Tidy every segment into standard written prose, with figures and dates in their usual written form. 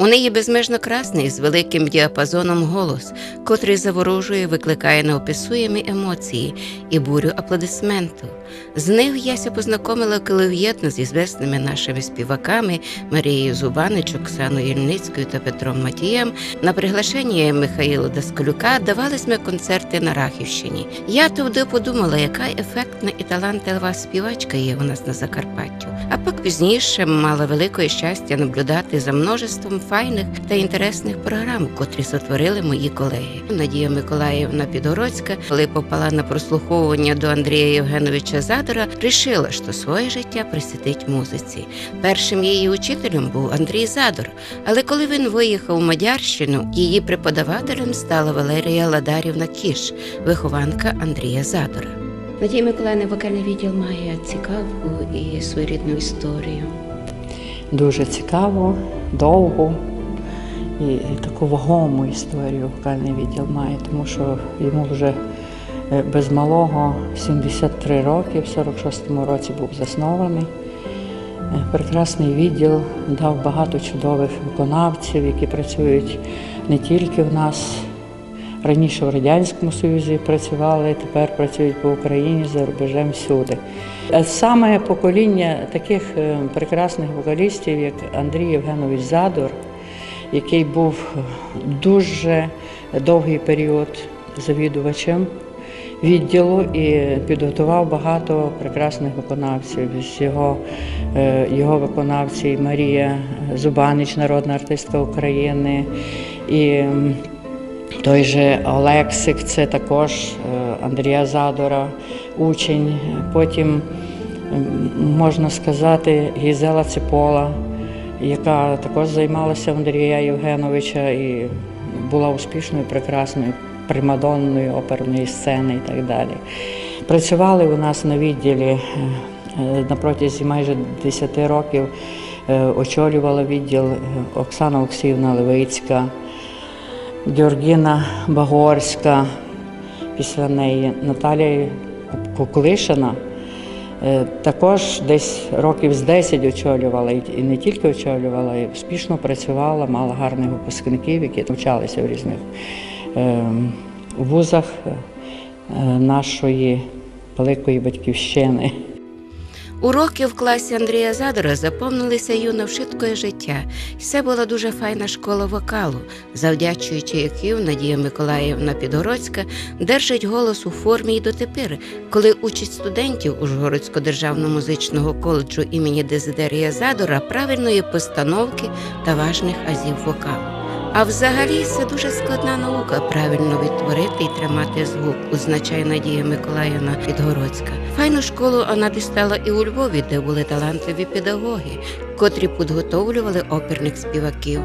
У неї безмежно красний, з великим діапазоном голос, котрий заворожує, викликає неописуємі емоції і бурю аплодисменту. З нею Яся познайомила колов'єтно з ізвісними нашими співаками Марією Зубанич, Оксаною Ільницькою та Петром Матієм. На приглашення Михайла Даскалюка давались ми концерти на Рахівщині. Я тоді подумала, яка ефектна і талантлива співачка є у нас на Закарпаттю. А пак пізніше мала велике щастя наблюдати за множеством файних та інтересних програм, котрі сотворили мої колеги. Надія Миколаївна Підгородська, коли попала на прослуховування до Андрія Євгеновича Задора, рішила, що своє життя присвятить музиці. Першим її учителем був Андрій Задор, але коли він виїхав у Мадярщину, її преподавателем стала Валерія Ладарівна Кіш, вихованка Андрія Задора. Надія Миколаївна, вокальний відділ має цікаву і своєрідну історію. Дуже цікаву, довгу і таку вагому історію вокальний відділ має, тому що йому вже без малого 73 роки, в 46-му році був заснований. Прекрасний відділ, дав багато чудових виконавців, які працюють не тільки в нас, раніше в Радянському Союзі працювали, тепер працюють по Україні, за рубежем, всюди. Саме покоління таких прекрасних вокалістів, як Андрій Євгенович Задор, який був дуже довгий період завідувачем відділу і підготував багато прекрасних виконавців. З його виконавці Марія Зубанич, народна артистка України, і той же Олексик, це також Андрія Задора, учень. Потім, можна сказати, Гізела Ципола, яка також займалася Андрія Євгеновича і була успішною, прекрасною примадонною оперної сцени і так далі. Працювали у нас на відділі на протязі майже 10 років, очолювала відділ Оксана Олексіївна Левицька, Георгіна Багорська, після неї Наталія Куклишина. Також десь років з 10 очолювала, і не тільки очолювала, і успішно працювала, мала гарних випускників, які навчалися в різних вузах нашої великої батьківщини. Уроки в класі Андрія Задора заповнилися юно вшиткою життя. І це була дуже файна школа вокалу, завдячуючи якій Надія Миколаївна Підгородська держить голос у формі й дотепер, коли участь студентів Ужгородського державного музичного коледжу імені Дезидерія Задора правильної постановки та важних азів вокалу. А взагалі це дуже складна наука – правильно відтворити і тримати звук, означає Надія Миколаївна Підгородська. Файну школу вона дістала і у Львові, де були талантливі педагоги, котрі підготовлювали оперних співаків.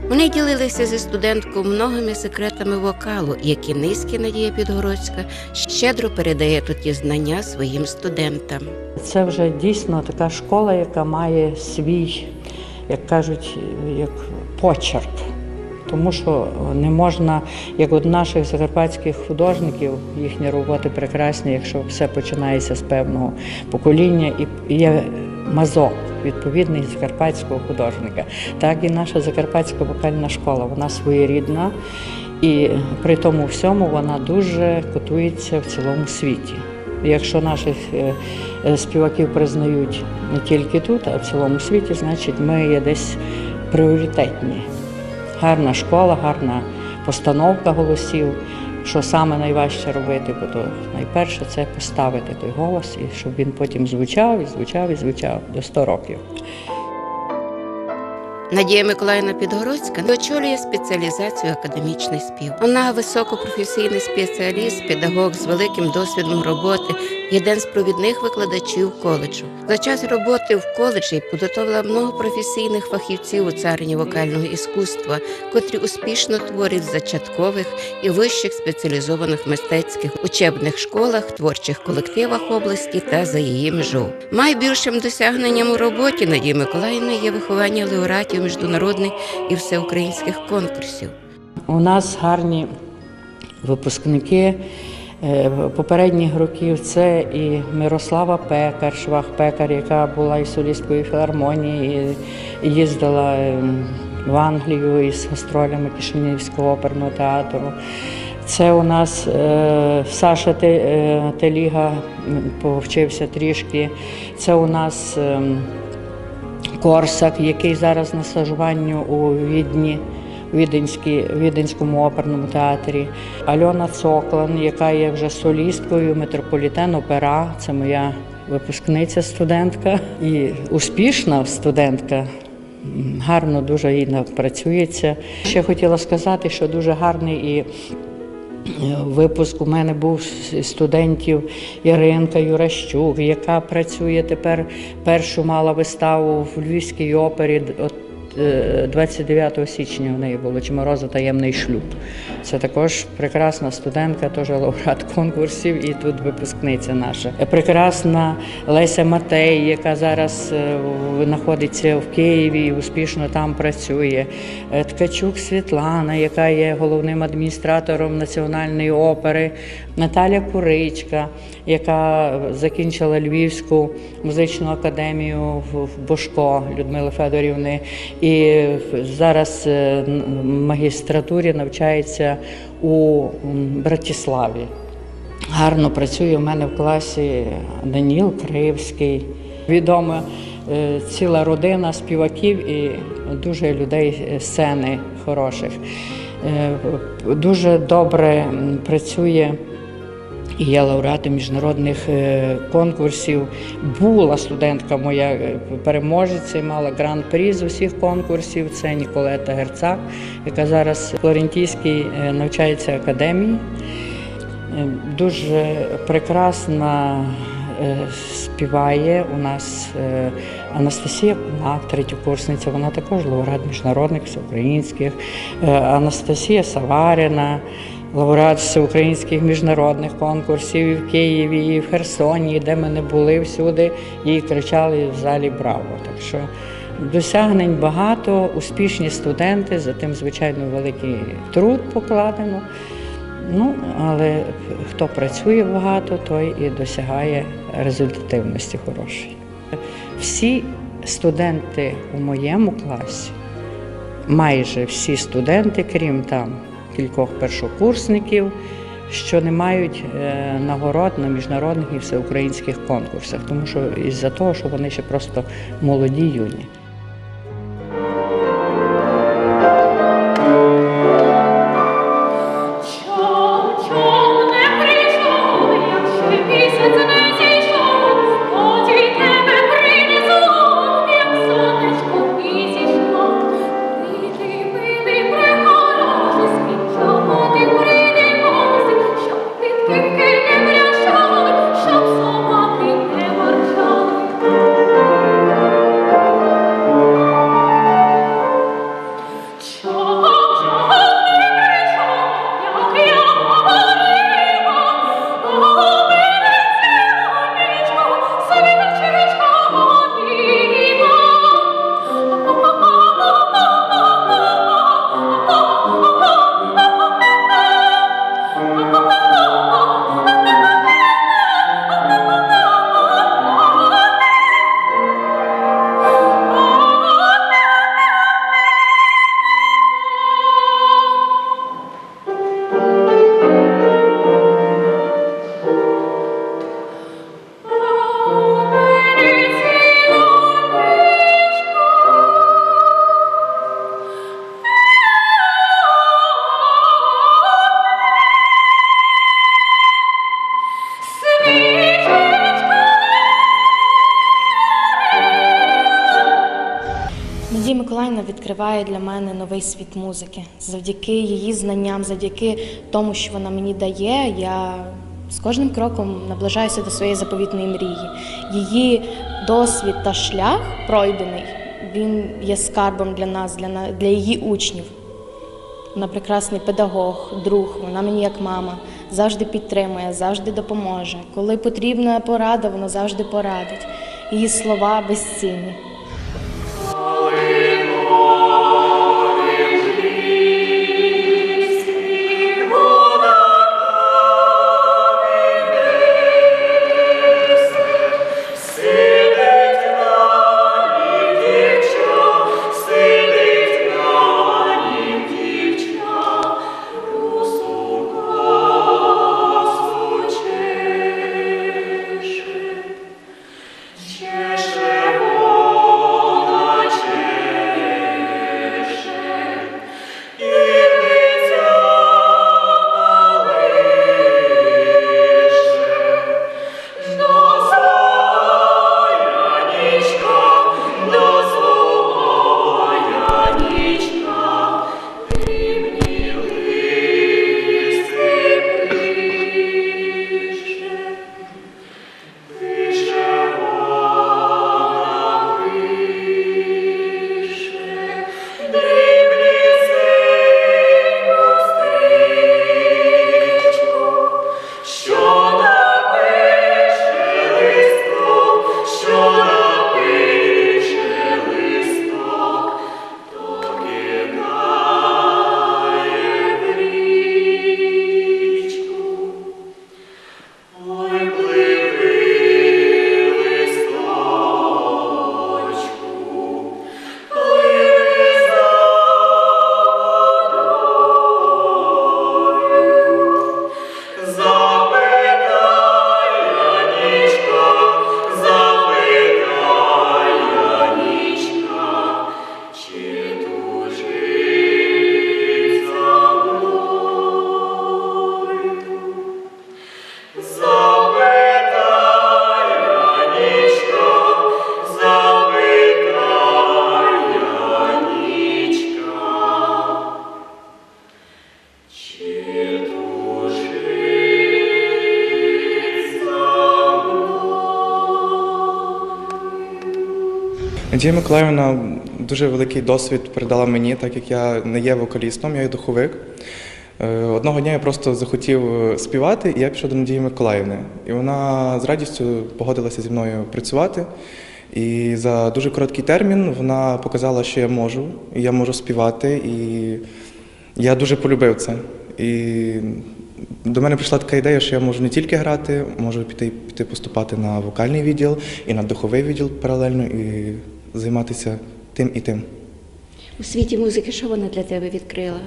Вони ділилися зі студенткою многими секретами вокалу, які низькі Надія Підгородська щедро передає тут ті знання своїм студентам. Це вже дійсно така школа, яка має свій, як кажуть, як почерк. Тому що не можна, як от наших закарпатських художників, їхні роботи прекрасні, якщо все починається з певного покоління і є мазок відповідний закарпатського художника. Так і наша закарпатська вокальна школа, вона своєрідна і при тому всьому вона дуже котується в цілому світі. І якщо наших співаків признають не тільки тут, а в цілому світі, значить ми є десь пріоритетні. Гарна школа, гарна постановка голосів, що саме найважче робити, бо то найперше це поставити той голос, і щоб він потім звучав, і звучав, і звучав до 100 років. Надія Миколаївна Підгородська очолює спеціалізацію академічний спів. Вона високопрофесійний спеціаліст, педагог з великим досвідом роботи, один з провідних викладачів коледжу. За час роботи в коледжі підготовила много професійних фахівців у царині вокального іскусства, котрі успішно творять в зачаткових і вищих спеціалізованих мистецьких учебних школах, творчих колективах області та за її межу. Найбільшим досягненням у роботі Надії Миколаївни є виховання лауреатів міжнародних і всеукраїнських конкурсів. У нас гарні випускники попередніх років. Це і Мирослава Пекар, Швах-Пекар, яка була і солісткою філармонії, і їздила в Англію із гастролями Кишинівського оперного театру. Це у нас Саша Теліга повчився трішки. Це у нас Корсак, який зараз на стажуванні у Відні, у Віденському оперному театрі. Альона Цоклан, яка є вже солісткою Метрополітен Опера. Це моя випускниця, студентка і успішна студентка. Гарно дуже їй працюється. Ще хотіла сказати, що дуже гарний і випуск у мене був студентів Іринка Юращук, яка працює тепер, першу мала виставу в Львівській опері. 29 січня в неї було «Чимороза таємний шлюб». Це також прекрасна студентка, теж лауреат конкурсів, і тут випускниця наша. Прекрасна Леся Матей, яка зараз знаходиться в Києві і успішно там працює. Ткачук Світлана, яка є головним адміністратором Національної опери. Наталя Куричка, яка закінчила Львівську музичну академію в Бошко Людмили Федорівни. І зараз в магістратурі навчається у Братиславі. Гарно працює в мене в класі Даніл Кривський. Відома ціла родина співаків і дуже людей сцени хороших. Дуже добре працює. І я лауреатом міжнародних конкурсів. Була студентка моя переможеця, мала гран-прі з усіх конкурсів. Це Ніколета Герцак, яка зараз в Флорентійській навчається академії. Дуже прекрасно співає у нас Анастасія Кунак, третьокурсниця, вона також лауреат міжнародних, всеукраїнських. Анастасія Саваріна, лауреат всеукраїнських міжнародних конкурсів і в Києві, і в Херсоні, де ми не були, всюди їй кричали в залі «Браво!». Так що досягнень багато, успішні студенти, за тим, звичайно, великий труд покладено. Ну, але хто працює багато, той і досягає результативності хорошої. Всі студенти у моєму класі, майже всі студенти, крім там кількох першокурсників, що не мають нагород на міжнародних і всеукраїнських конкурсах, тому що із-за того, що вони ще просто молоді, юні. Надія Миколаївна відкриває для мене новий світ музики. Завдяки її знанням, завдяки тому, що вона мені дає, я з кожним кроком наближаюся до своєї заповітної мрії. Її досвід та шлях пройдений, він є скарбом для нас, для її учнів. Вона прекрасний педагог, друг, вона мені як мама, завжди підтримує, завжди допоможе. Коли потрібна порада, вона завжди порадить. Її слова безцінні. Сидить на Надія Миколаївна дуже великий досвід передала мені, так як я не є вокалістом, я є духовик. Одного дня я просто захотів співати, і я пішов до Надії Миколаївни. І вона з радістю погодилася зі мною працювати. І за дуже короткий термін вона показала, що я можу, і я можу співати, і я дуже полюбив це. І до мене прийшла така ідея, що я можу не тільки грати, можу піти поступати на вокальний відділ і на духовий відділ паралельно, і займатися тим і тим. У світі музики що вона для тебе відкрила?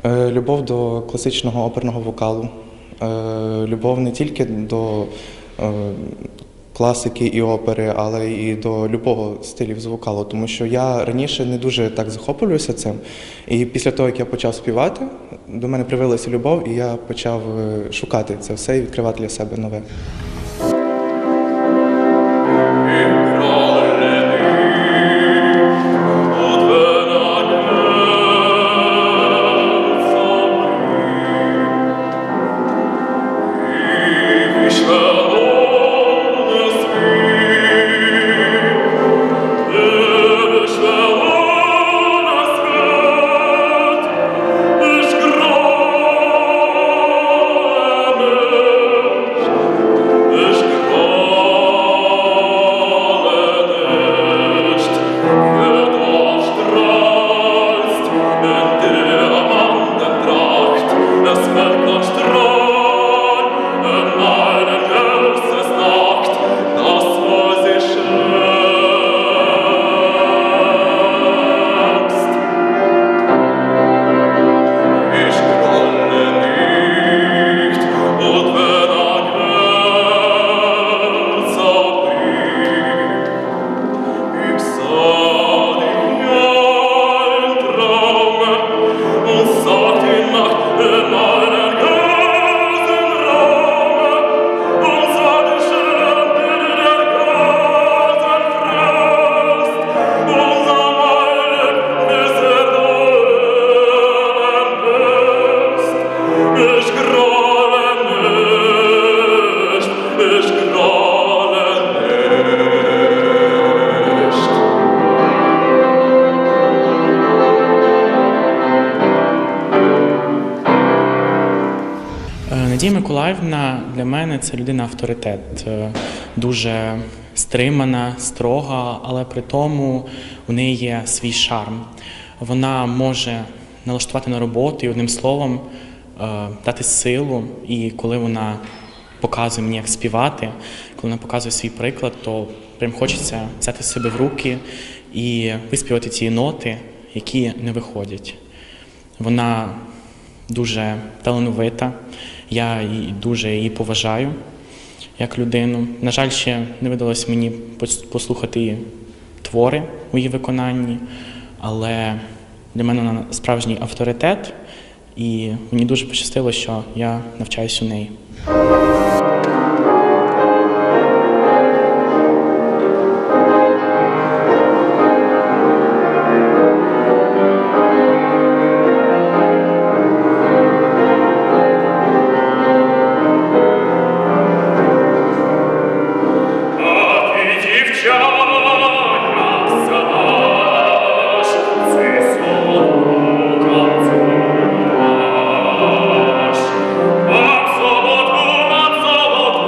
Любов до класичного оперного вокалу, любов не тільки до класики і опери, але і до любого стилів з вокалу, тому що я раніше не дуже так захоплювався цим. І після того, як я почав співати, до мене привилася любов, і я почав шукати це все і відкривати для себе нове. Надія Миколаївна для мене це людина-авторитет, дуже стримана, строга, але при тому у неї є свій шарм. Вона може налаштувати на роботу і, одним словом, дати силу. І коли вона показує мені, як співати, коли вона показує свій приклад, то прям хочеться взяти себе в руки і виспівати ті ноти, які не виходять. Вона дуже талановита, я дуже її поважаю як людину. На жаль, ще не видалось мені послухати її твори у її виконанні, але для мене вона справжній авторитет, і мені дуже пощастило, що я навчаюсь у неї. Sobot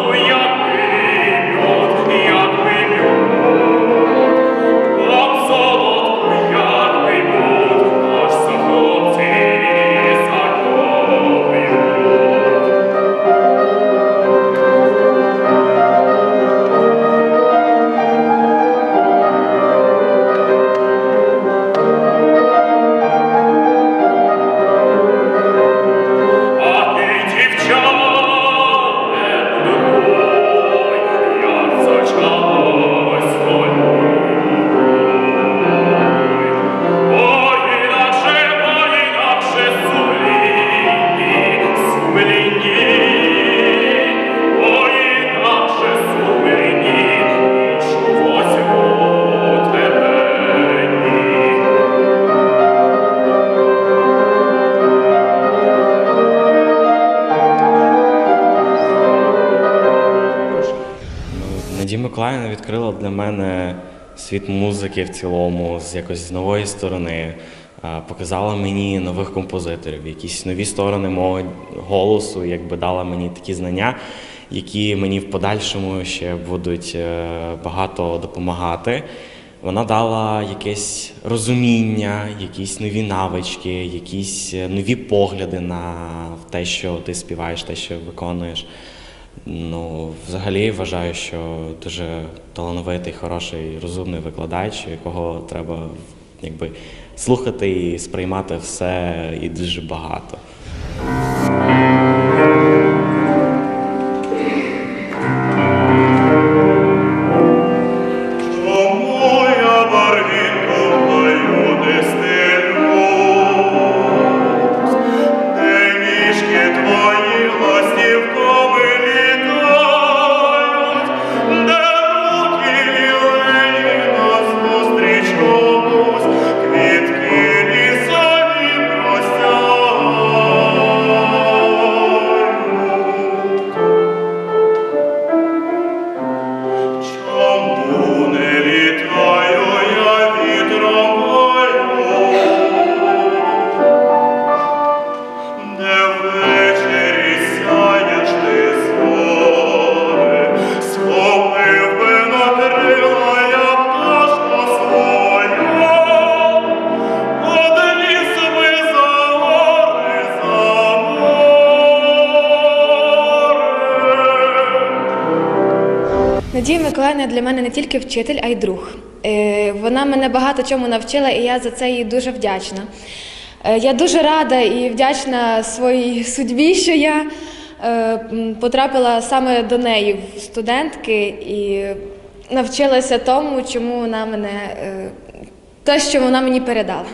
Надія Миколаївна відкрила для мене світ музики в цілому з якось з нової сторони. Показала мені нових композиторів, якісь нові сторони мого голосу, якби дала мені такі знання, які мені в подальшому ще будуть багато допомагати. Вона дала якесь розуміння, якісь нові навички, якісь нові погляди на те, що ти співаєш, те, що виконуєш. Ну, взагалі вважаю, що дуже талановитий, хороший, розумний викладач, якого треба якби слухати і сприймати все і дуже багато. Надія Миколаївна для мене не тільки вчитель, а й друг. Вона мене багато чому навчила, і я за це їй дуже вдячна. Я дуже рада і вдячна своїй судьбі, що я потрапила саме до неї в студентки і навчилася тому, чому вона мене, те, що вона мені передала.